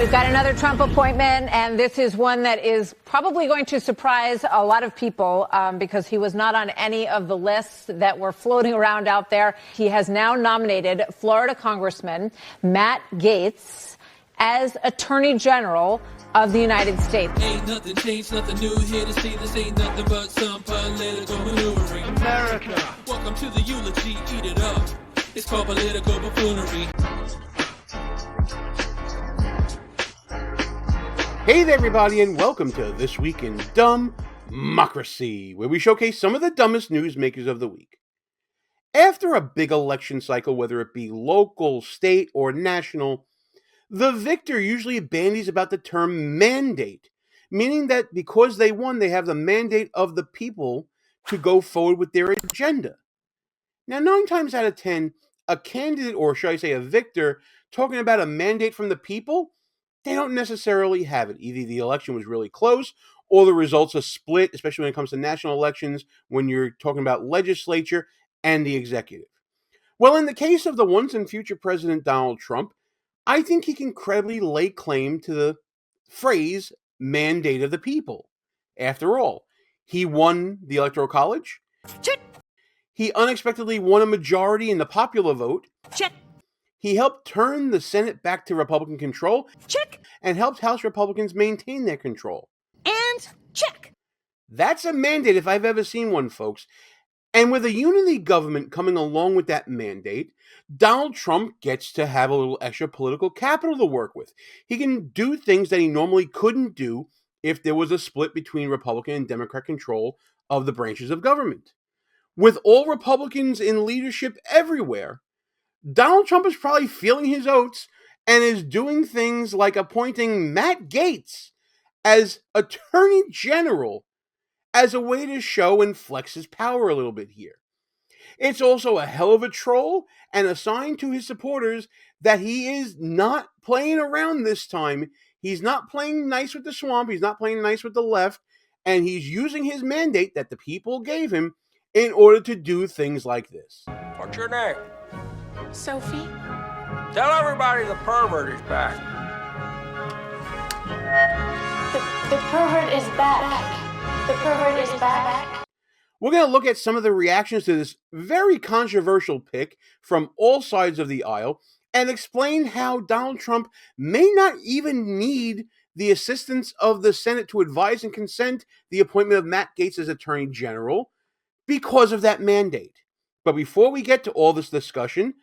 We've got another Trump appointment, and this is one that is probably going to surprise a lot of people because he was not on any of the lists that were floating around out there. He has now nominated Florida Congressman Matt Gaetz as Attorney General of the United States. Ain't nothing changed, nothing new here to see. This ain't nothing but some political maneuvering. America. Welcome to the eulogy, eat it up. It's called political buffoonery. Hey there, everybody, and welcome to This Week in DUMBmocracy, where we showcase some of the dumbest newsmakers of the week. After a big election cycle, whether it be local, state, or national, the victor usually bandies about the term mandate, meaning that because they won, they have the mandate of the people to go forward with their agenda. Now, 9 times out of 10, a candidate, or should I say a victor, talking about a mandate from the people, they don't necessarily have it. Either the election was really close or the results are split, especially when it comes to national elections, when you're talking about legislature and the executive. Well, in the case of the once and future President Donald Trump, I think he can credibly lay claim to the phrase mandate of the people. After all, he won the Electoral College. Check. He unexpectedly won a majority in the popular vote. Check. He helped turn the Senate back to Republican control. Check. And helped House Republicans maintain their control. And check. That's a mandate if I've ever seen one, folks. And with a unity government coming along with that mandate, Donald Trump gets to have a little extra political capital to work with. He can do things that he normally couldn't do if there was a split between Republican and Democrat control of the branches of government. With all Republicans in leadership everywhere, Donald Trump is probably feeling his oats and is doing things like appointing Matt Gaetz as Attorney General as a way to show and flex his power a little bit here. It's also a hell of a troll and a sign to his supporters that he is not playing around this time. He's not playing nice with the swamp. He's not playing nice with the left. And he's using his mandate that the people gave him in order to do things like this. What's your name? Sophie. Tell everybody the pervert is back. The pervert is back. The pervert is back. We're going to look at some of the reactions to this very controversial pick from all sides of the aisle and explain how Donald Trump may not even need the assistance of the Senate to advise and consent the appointment of Matt Gaetz as Attorney General because of that mandate. But before we get to all this discussion,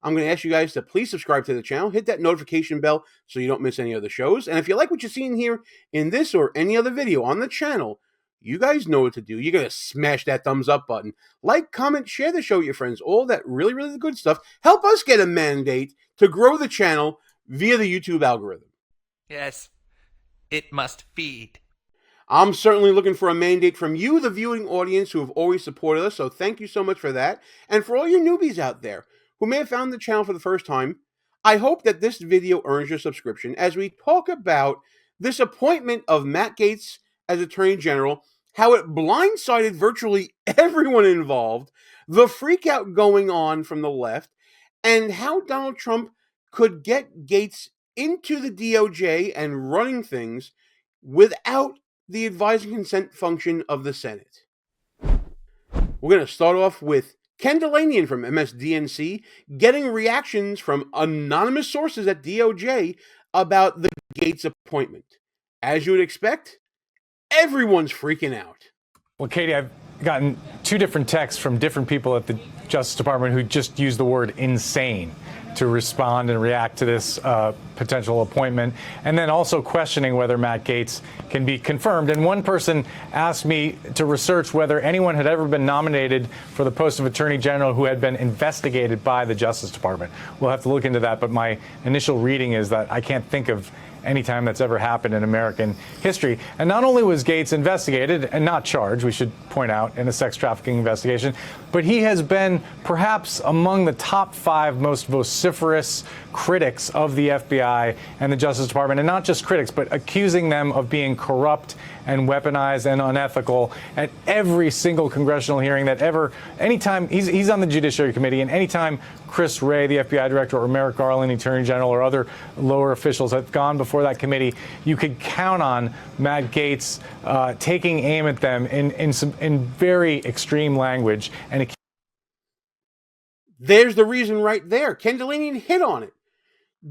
I'm going to ask you guys to please subscribe to the channel, hit that notification bell so you don't miss any other shows. And if you like what you're seeing here in this or any other video on the channel, you guys know what to do. You're going to smash that thumbs up button. Like, comment, share the show with your friends. All that really, really good stuff. Help us get a mandate to grow the channel via the YouTube algorithm. Yes, it must feed. I'm certainly looking for a mandate from you, the viewing audience, who have always supported us. So thank you so much for that. And for all you newbies out there who may have found the channel for the first time, I hope that this video earns your subscription as we talk about this appointment of Matt Gaetz as Attorney General, how it blindsided virtually everyone involved, the freakout going on from the left, and how Donald Trump could get Gaetz into the DOJ and running things without the advise and consent function of the Senate. We're going to start off with Ken Delanian from MSDNC getting reactions from anonymous sources at DOJ about the Gaetz appointment. As you would expect, everyone's freaking out. Well, Katie, I've gotten 2 different texts from different people at the Justice Department who just used the word insane to respond and react to this potential appointment, and then also questioning whether Matt Gaetz can be confirmed. And one person asked me to research whether anyone had ever been nominated for the post of Attorney General who had been investigated by the Justice Department. We'll have to look into that, but my initial reading is that I can't think of any time that's ever happened in American history. And not only was Gaetz investigated and not charged, we should point out, in a sex trafficking investigation, but he has been perhaps among the top 5 most vociferous critics of the FBI FBI and the Justice Department, and not just critics, but accusing them of being corrupt and weaponized and unethical at every single congressional hearing that ever, anytime he's on the Judiciary Committee, and anytime Chris Wray, the FBI director, or Merrick Garland, the Attorney General, or other lower officials have gone before that committee, you could count on Matt Gaetz taking aim at them in very extreme language. And there's the reason right there. Ken Delaney hit on it.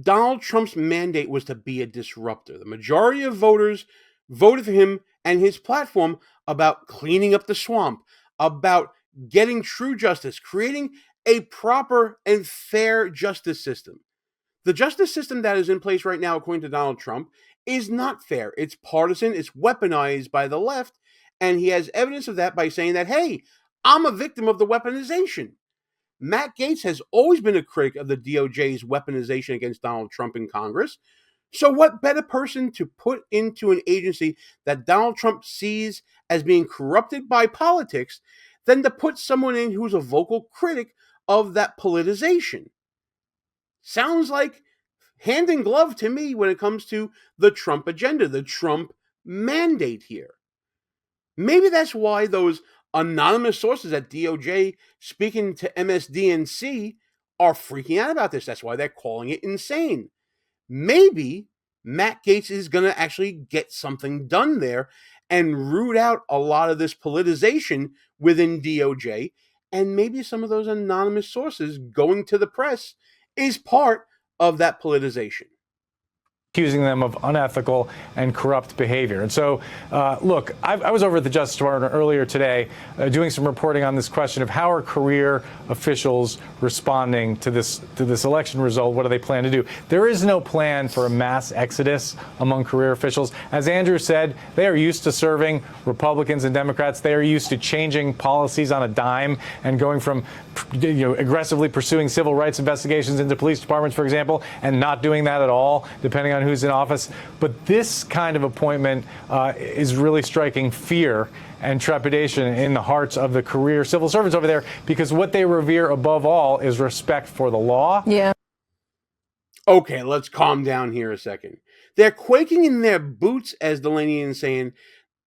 Donald Trump's mandate was to be a disruptor. The majority of voters voted for him and his platform about cleaning up the swamp, about getting true justice, creating a proper and fair justice system. The justice system that is in place right now, according to Donald Trump, is not fair. It's partisan, it's weaponized by the left, and he has evidence of that by saying that, hey, I'm a victim of the weaponization. Matt Gaetz has always been a critic of the DOJ's weaponization against Donald Trump in Congress. So what better person to put into an agency that Donald Trump sees as being corrupted by politics than to put someone in who's a vocal critic of that politicization? Sounds like hand in glove to me when it comes to the Trump agenda, the Trump mandate here. Maybe that's why those anonymous sources at DOJ speaking to MSDNC are freaking out about this. That's why they're calling it insane. Maybe Matt Gaetz is going to actually get something done there and root out a lot of this politicization within DOJ. And maybe some of those anonymous sources going to the press is part of that politicization. Accusing them of unethical and corrupt behavior. And so, look, I was over at the Justice Department earlier today doing some reporting on this question of how are career officials responding to this election result. What do they plan to do? There is no plan for a mass exodus among career officials. As Andrew said, they are used to serving Republicans and Democrats. They are used to changing policies on a dime and going from aggressively pursuing civil rights investigations into police departments, for example, and not doing that at all, depending on who's in office. But this kind of appointment is really striking fear and trepidation in the hearts of the career civil servants over there, because what they revere above all is respect for the law. Yeah. Okay, let's calm down here a second. They're quaking in their boots, as Delaney is saying,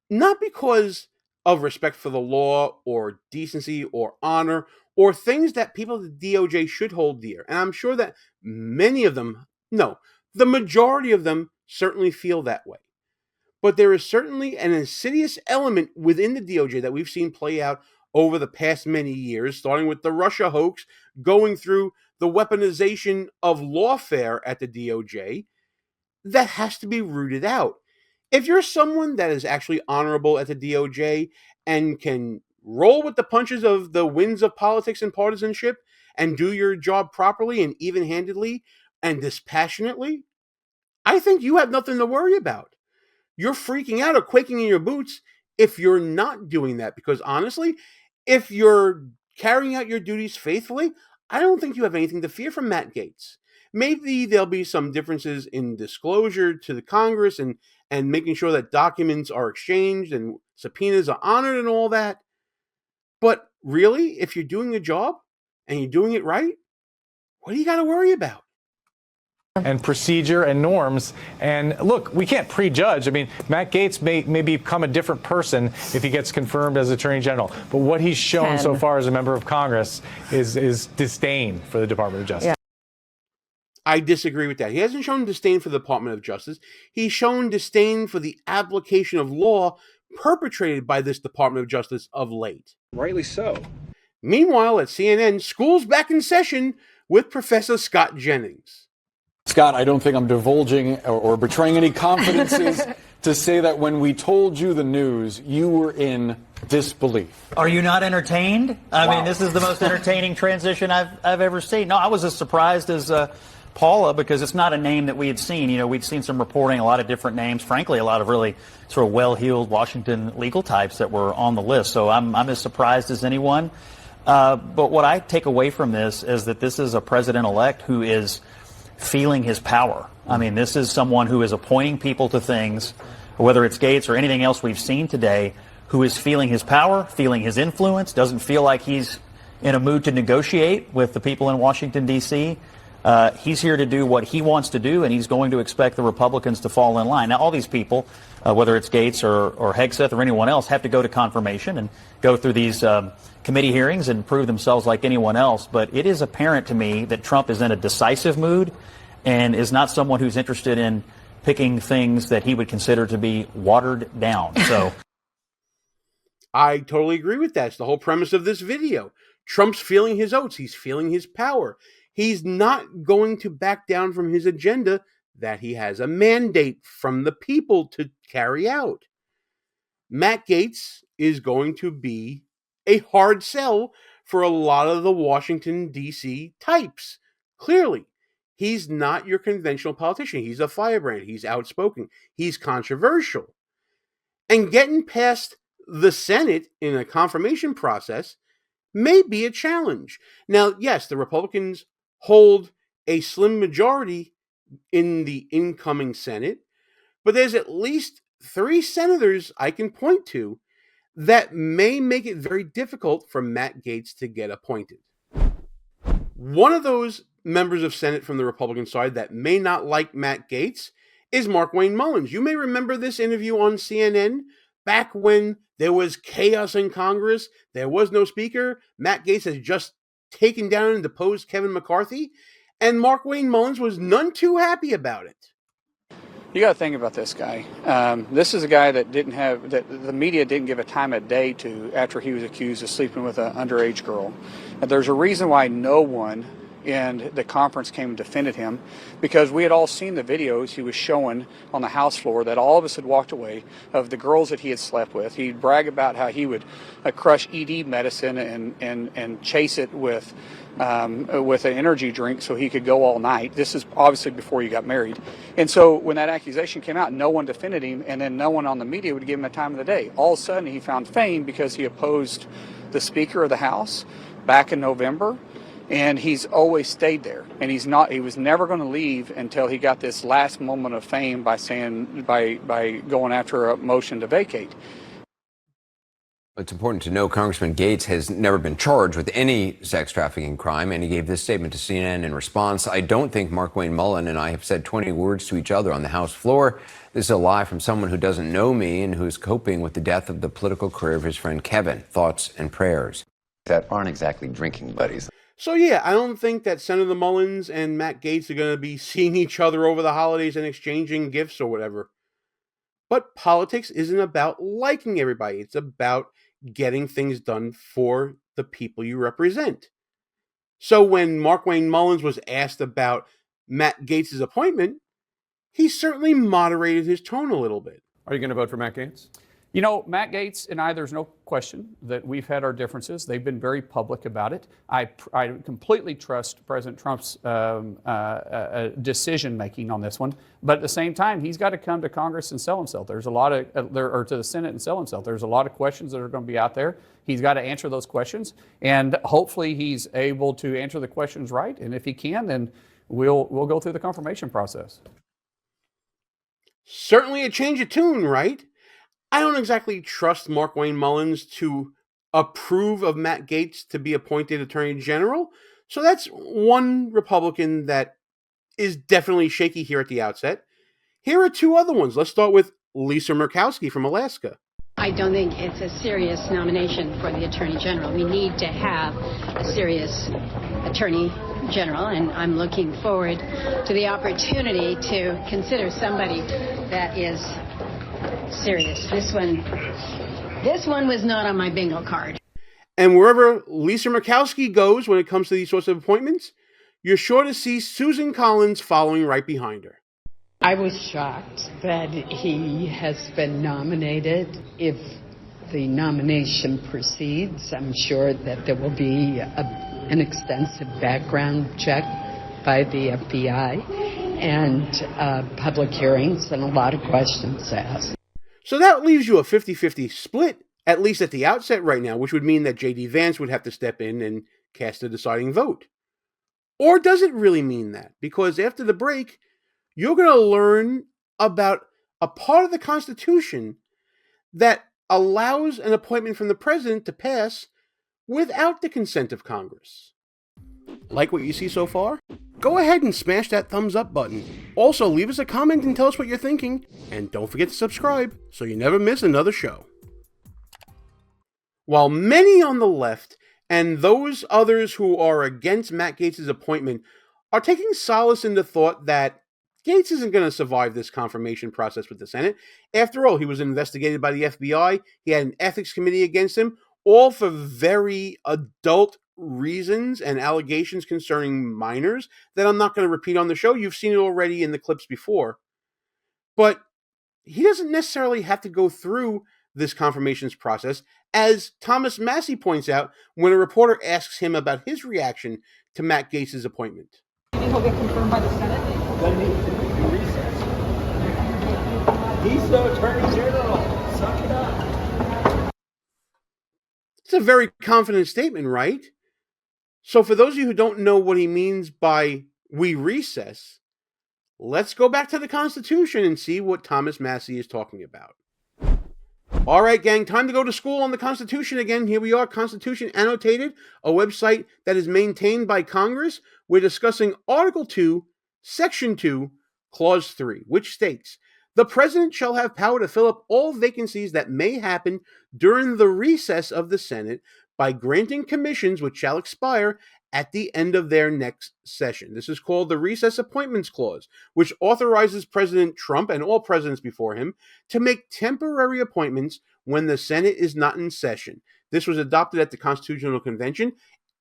not because of respect for the law or decency or honor or things that people at the DOJ should hold dear. And I'm sure that many of them, no, the majority of them certainly feel that way. But there is certainly an insidious element within the DOJ that we've seen play out over the past many years, starting with the Russia hoax, going through the weaponization of lawfare at the DOJ, that has to be rooted out. If you're someone that is actually honorable at the DOJ and can roll with the punches of the winds of politics and partisanship and do your job properly and even-handedly and dispassionately, I think you have nothing to worry about. You're freaking out or quaking in your boots if you're not doing that, because honestly, if you're carrying out your duties faithfully, I don't think you have anything to fear from Matt Gaetz. Maybe there'll be some differences in disclosure to the Congress and making sure that documents are exchanged and subpoenas are honored and all that. But really, if you're doing a job and you're doing it right, what do you got to worry about? And procedure and norms. And look, we can't prejudge. I mean, Matt Gaetz may become a different person if he gets confirmed as Attorney General. But what he's shown so far as a member of Congress is disdain for the Department of Justice. Yeah. I disagree with that. He hasn't shown disdain for the Department of Justice. He's shown disdain for the application of law perpetrated by this Department of Justice of late. Rightly so. Meanwhile, at CNN, school's back in session with Professor Scott Jennings. Scott, I don't think I'm divulging or betraying any confidences to say that when we told you the news, you were in disbelief. Are you not entertained? I mean, this is the most entertaining transition I've ever seen. No, I was as surprised as Paula, because it's not a name that we had seen. You know, we'd seen some reporting, a lot of different names, frankly, a lot of really sort of well-heeled Washington legal types that were on the list. So I'm as surprised as anyone. But what I take away from this is that this is a president-elect who is feeling his power. I mean, this is someone who is appointing people to things, whether it's Gaetz or anything else we've seen today, who is feeling his power, feeling his influence, doesn't feel like he's in a mood to negotiate with the people in Washington, D.C. He's here to do what he wants to do, and he's going to expect the Republicans to fall in line. Now, all these people, whether it's Gaetz or Hegseth or anyone else, have to go to confirmation and go through these committee hearings and prove themselves like anyone else. But it is apparent to me that Trump is in a decisive mood and is not someone who's interested in picking things that he would consider to be watered down. So I totally agree with that. It's the whole premise of this video. Trump's feeling his oats. He's feeling his power. He's not going to back down from his agenda that he has a mandate from the people to carry out. Matt Gaetz is going to be a hard sell for a lot of the Washington, D.C. types. Clearly, he's not your conventional politician. He's a firebrand. He's outspoken. He's controversial. And getting past the Senate in a confirmation process may be a challenge. Now, yes, the Republicans hold a slim majority in the incoming Senate, but there's at least 3 senators I can point to that may make it very difficult for Matt Gaetz to get appointed. One of those members of Senate from the Republican side that may not like Matt Gaetz is Markwayne Mullins. You may remember this interview on CNN back when there was chaos in Congress. There was no speaker. Matt Gaetz has just taken down and deposed Kevin McCarthy, and Markwayne Mullins was none too happy about it. You got to think about this guy. This is a guy that the media didn't give a time of day to after he was accused of sleeping with an underage girl. And there's a reason why no one in the conference came and defended him, because we had all seen the videos he was showing on the House floor that all of us had walked away of the girls that he had slept with. He'd brag about how he would crush ED medicine and chase it with an energy drink so he could go all night. This is obviously before he got married. And so when that accusation came out, no one defended him, and then no one on the media would give him a time of the day. All of a sudden he found fame because he opposed the Speaker of the House back in November. And he's always stayed there, and he was never going to leave until he got this last moment of fame by going after a motion to vacate. It's important to know Congressman Gaetz has never been charged with any sex trafficking crime, and he gave this statement to CNN in response. I don't think Markwayne Mullin and I have said 20 words to each other on the House floor. This is a lie from someone who doesn't know me and who's coping with the death of the political career of his friend Kevin. Thoughts and prayers. That aren't exactly drinking buddies. So yeah, I don't think that Senator Mullins and Matt Gaetz are going to be seeing each other over the holidays and exchanging gifts or whatever. But politics isn't about liking everybody. It's about getting things done for the people you represent. So when Markwayne Mullins was asked about Matt Gaetz' appointment, he certainly moderated his tone a little bit. Are you going to vote for Matt Gaetz? You know, Matt Gaetz and I, there's no question that we've had our differences. They've been very public about it. I completely trust President Trump's decision-making on this one. But at the same time, he's got to come to Congress and sell himself. There's a lot of, or to the Senate and sell himself. There's a lot of questions that are going to be out there. He's got to answer those questions. And hopefully he's able to answer the questions right. And if he can, then we'll go through the confirmation process. Certainly a change of tune, right? I don't exactly trust Markwayne Mullins to approve of Matt Gaetz to be appointed Attorney General. So that's one Republican that is definitely shaky here at the outset. Here are 2 other ones. Let's start with Lisa Murkowski from Alaska. I don't think it's a serious nomination for the Attorney General. We need to have a serious Attorney General, and I'm looking forward to the opportunity to consider somebody that is serious. This one was not on my bingo card. And wherever Lisa Murkowski goes when it comes to these sorts of appointments, you're sure to see Susan Collins following right behind her. I was shocked that he has been nominated. If the nomination proceeds, I'm sure that there will be an extensive background check by the FBI and public hearings and a lot of questions asked. So that leaves you a 50-50 split, at least at the outset right now, which would mean that J.D. Vance would have to step in and cast a deciding vote. Or does it really mean that? Because after the break, you're going to learn about a part of the Constitution that allows an appointment from the president to pass without the consent of Congress. Like what you see so far? Go ahead and smash that thumbs up button. Also, leave us a comment and tell us what you're thinking. And don't forget to subscribe so you never miss another show. While many on the left and those others who are against Matt Gaetz' appointment are taking solace in the thought that Gaetz isn't going to survive this confirmation process with the Senate. After all, he was investigated by the FBI. He had an ethics committee against him, all for very adult reasons and allegations concerning minors that I'm not going to repeat on the show. You've seen it already in the clips before. But he doesn't necessarily have to go through this confirmations process, as Thomas Massie points out when a reporter asks him about his reaction to Matt Gaetz' appointment. Do you think he'll get confirmed by the Senate? Then he recess. He's the Attorney General. Suck it up. It's a very confident statement, right? So for those of you who don't know what he means by we recess, let's go back to the Constitution and see what Thomas Massie is talking about. All right, gang, time to go to school on the Constitution again. Here we are, Constitution Annotated, a website that is maintained by Congress. We're discussing Article 2, Section 2, Clause 3, which states, "The President shall have power to fill up all vacancies that may happen during the recess of the Senate by granting commissions which shall expire at the end of their next session." This is called the Recess Appointments Clause, which authorizes President Trump and all presidents before him to make temporary appointments when the Senate is not in session. This was adopted at the Constitutional Convention.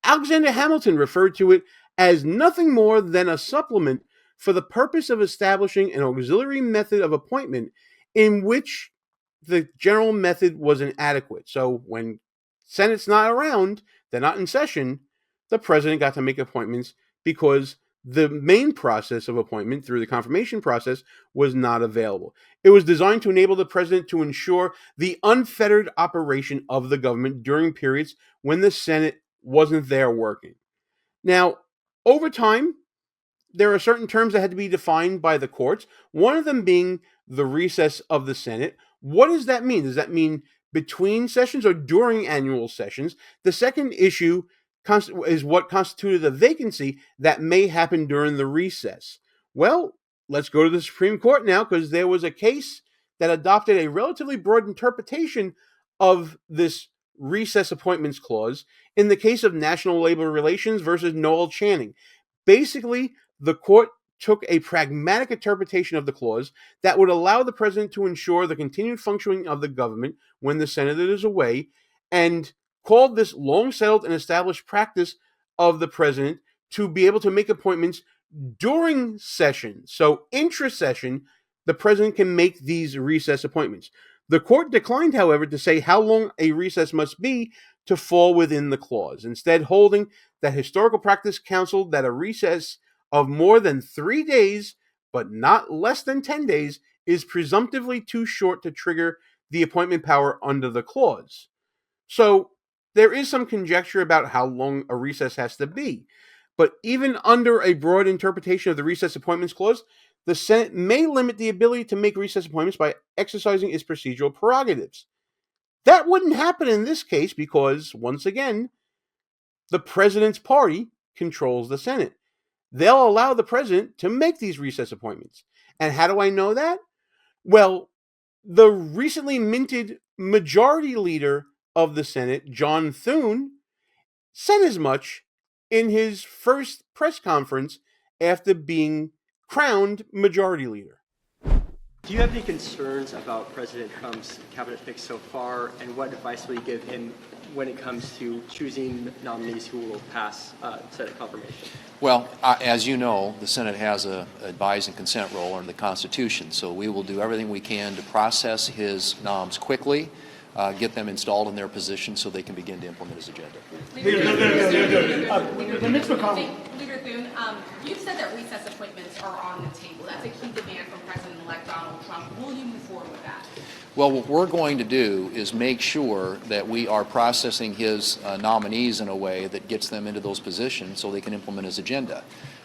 Alexander Hamilton referred to it as nothing more than a supplement for the purpose of establishing an auxiliary method of appointment in which the general method was inadequate. So when Senate's not around, they're not in session, the president got to make appointments because the main process of appointment through the confirmation process was not available. It was designed to enable the president to ensure the unfettered operation of the government during periods when the Senate wasn't there working. Now, over time, there are certain terms that had to be defined by the courts, one of them being the recess of the Senate. What does that mean? Does that mean between sessions or during annual sessions? The second issue is what constituted a vacancy that may happen during the recess. Well, let's go to the Supreme Court now, because there was a case that adopted a relatively broad interpretation of this recess appointments clause in the case of National Labor Relations versus Noel Channing. Basically, the court took a pragmatic interpretation of the clause that would allow the president to ensure the continued functioning of the government when the senator is away, and called this long settled and established practice of the president to be able to make appointments during session. So intra-session, the president can make these recess appointments. The court declined, however, to say how long a recess must be to fall within the clause, instead holding that historical practice counseled that a recess of more than 3 days, but not less than 10 days, is presumptively too short to trigger the appointment power under the clause. So there is some conjecture about how long a recess has to be. But even under a broad interpretation of the Recess Appointments Clause, the Senate may limit the ability to make recess appointments by exercising its procedural prerogatives. That wouldn't happen in this case because, once again, the president's party controls the Senate. They'll allow the president to make these recess appointments. And how do I know that? Well, the recently minted majority leader of the Senate, John Thune, said as much in his first press conference after being crowned majority leader. Do you have any concerns about President Trump's cabinet picks so far, and what advice will you give him when it comes to choosing nominees who will pass Senate confirmation? Well, as you know, the Senate has a advise and consent role under the Constitution, so we will do everything we can to process his noms quickly, get them installed in their position so they can begin to implement his agenda. Leader Thune, you've said that recess appointments are on the table. That's a key demand from President-elect Donald Trump. Will you move forward with that? Well, what we're going to do is make sure that we are processing his nominees in a way that gets them into those positions so they can implement his agenda.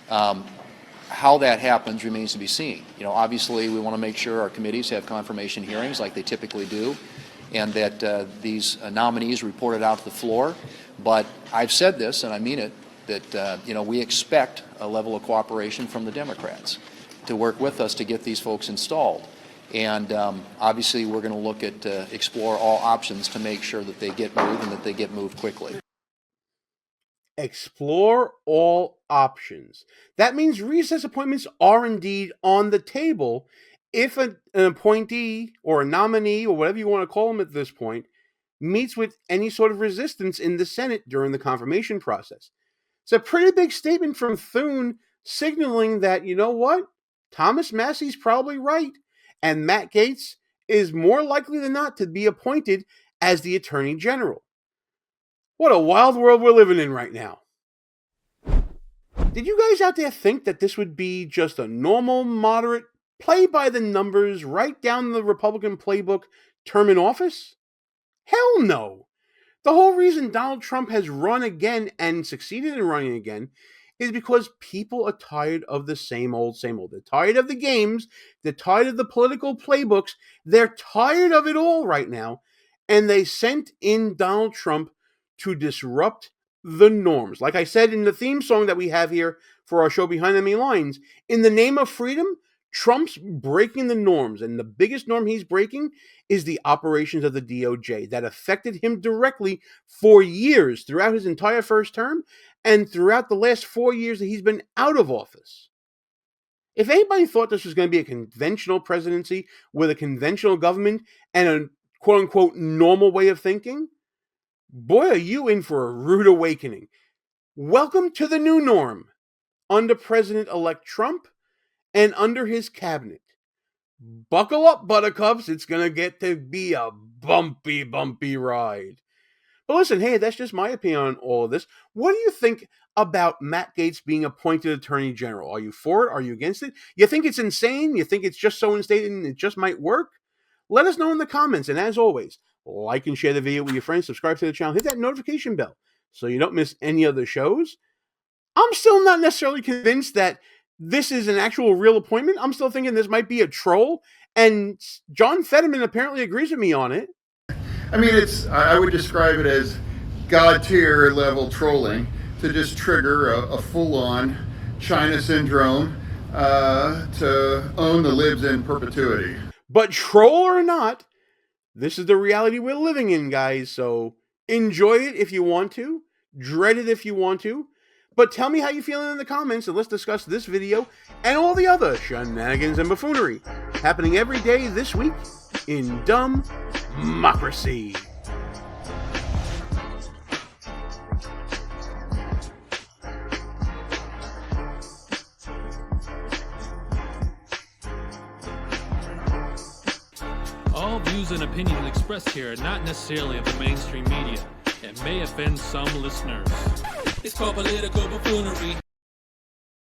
How that happens remains to be seen. You know, obviously, we want to make sure our committees have confirmation hearings like they typically do, and that these nominees reported out to the floor. But I've said this, and I mean it, that we expect a level of cooperation from the Democrats to work with us to get these folks installed. And obviously, we're going to look at explore all options to make sure that they get moved and that they get moved quickly. Explore all options. That means recess appointments are indeed on the table if an appointee or a nominee or whatever you want to call them at this point meets with any sort of resistance in the Senate during the confirmation process. It's a pretty big statement from Thune signaling that, you know what? Thomas Massie's probably right, and Matt Gaetz is more likely than not to be appointed as the Attorney General. What a wild world we're living in right now. Did you guys out there think that this would be just a normal, moderate, play-by-the-numbers, right down the Republican playbook term in office? Hell no. The whole reason Donald Trump has run again and succeeded in running again is because people are tired of the same old, same old. They're tired of the games. They're tired of the political playbooks. They're tired of it all right now. And they sent in Donald Trump to disrupt the norms. Like I said in the theme song that we have here for our show Behind Enemy Lines, in the name of freedom, Trump's breaking the norms. And the biggest norm he's breaking is the operations of the DOJ that affected him directly for years throughout his entire first term and throughout the last 4 years that he's been out of office. If anybody thought this was going to be a conventional presidency with a conventional government and a quote-unquote normal way of thinking, boy, are you in for a rude awakening. Welcome to the new norm under President-elect Trump and under his cabinet. Buckle up, buttercups. It's going to get to be a bumpy, bumpy ride. But listen, hey, that's just my opinion on all of this. What do you think about Matt Gaetz being appointed Attorney General? Are you for it? Are you against it? You think it's insane? You think it's just so insane and it just might work? Let us know in the comments. And as always, like and share the video with your friends, subscribe to the channel, hit that notification bell so you don't miss any other shows. I'm still not necessarily convinced that this is an actual real appointment. I'm still thinking this might be a troll, and John Fetterman apparently agrees with me on it. I mean, I would describe it as God-tier level trolling to just trigger a full-on China syndrome to own the libs in perpetuity. But troll or not, this is the reality we're living in, guys, so enjoy it if you want to, dread it if you want to, but tell me how you're feeling in the comments, and let's discuss this video and all the other shenanigans and buffoonery happening every day this week in DUMBmocracy. All views and opinions expressed here are not necessarily of the mainstream media and may offend some listeners. It's called political buffoonery.